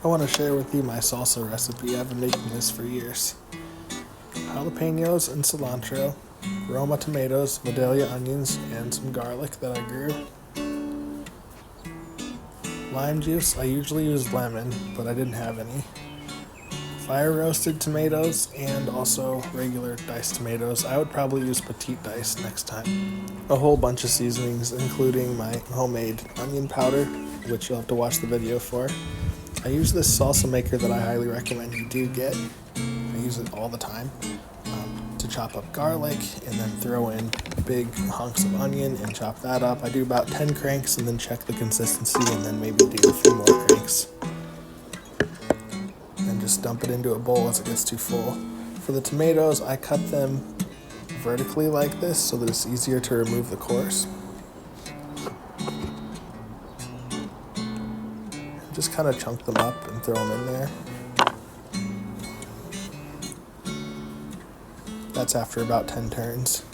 I want to share with you my salsa recipe. I've been making this for years. Jalapeños and cilantro, Roma tomatoes, Vidalia onions, and some garlic that I grew. Lime juice, I usually use lemon, but I didn't have any. Fire roasted tomatoes and also regular diced tomatoes. I would probably use petite dice next time. A whole bunch of seasonings, including my homemade onion powder, which you'll have to watch the video for. I use this salsa maker that I highly recommend you do get. I use it all the time to chop up garlic and then throw in big hunks of onion and chop that up. I do about 10 cranks and then check the consistency and then maybe do a few more cranks. And just dump it into a bowl as it gets too full. For the tomatoes, I cut them vertically like this so that it's easier to remove the cores. Just kind of chunk them up and throw them in there. That's after about 10 turns.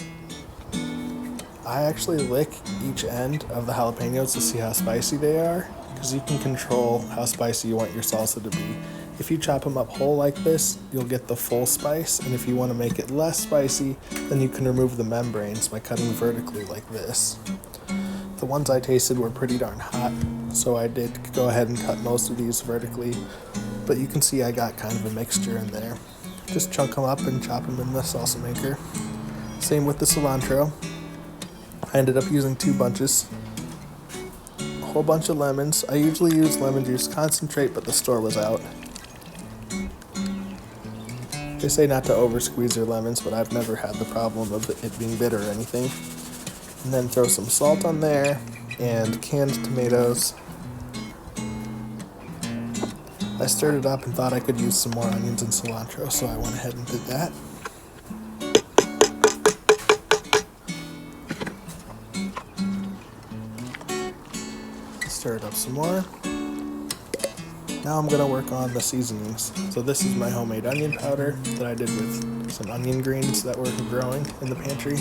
I actually lick each end of the jalapeños to see how spicy they are, because you can control how spicy you want your salsa to be. If you chop them up whole like this, you'll get the full spice, and if you want to make it less spicy, then you can remove the membranes by cutting vertically like this. The ones I tasted were pretty darn hot, so I did go ahead and cut most of these vertically, but you can see I got kind of a mixture in there. Just chunk them up and chop them in the salsa maker. Same with the cilantro. I ended up using 2 bunches. A whole bunch of lemons. I usually use lemon juice concentrate, but the store was out. They say not to over squeeze your lemons, but I've never had the problem of it being bitter or anything. And then throw some salt on there and canned tomatoes. I stirred it up and thought I could use some more onions and cilantro, so I went ahead and did that. Stir it up some more. Now I'm going to work on the seasonings. So this is my homemade onion powder that I did with some onion greens that were growing in the pantry.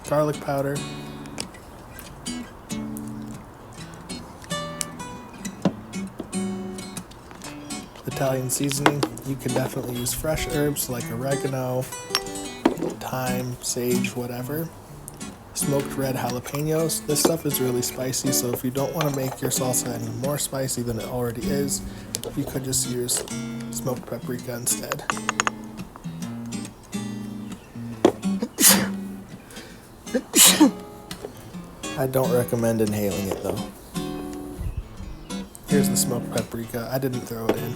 Garlic powder. Italian seasoning. You could definitely use fresh herbs like oregano, thyme, sage, whatever. Smoked red jalapeños. This stuff is really spicy, so if you don't want to make your salsa any more spicy than it already is, you could just use smoked paprika instead. I don't recommend inhaling it though. Here's the smoked paprika. I didn't throw it in.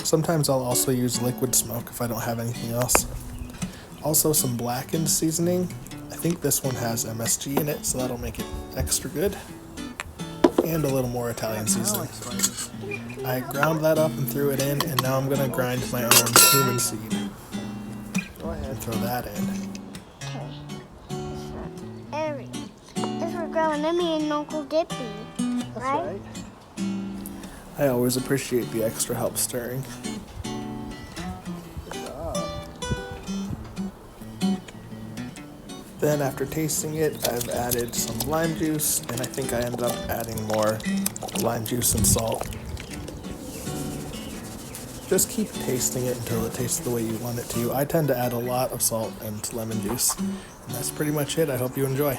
Sometimes I'll also use liquid smoke if I don't have anything else. Also some blackened seasoning. I think this one has MSG in it, so that'll make it extra good. And a little more Italian seasoning. I ground that up and threw it in, and now I'm going to grind my own cumin seed. And throw that in. If we're growing, I mean Uncle Dippy, right? I always appreciate the extra help stirring. Then after tasting it, I've added some lime juice, and I think I ended up adding more lime juice and salt. Just keep tasting it until it tastes the way you want it to. I tend to add a lot of salt and lemon juice. And that's pretty much it. I hope you enjoy.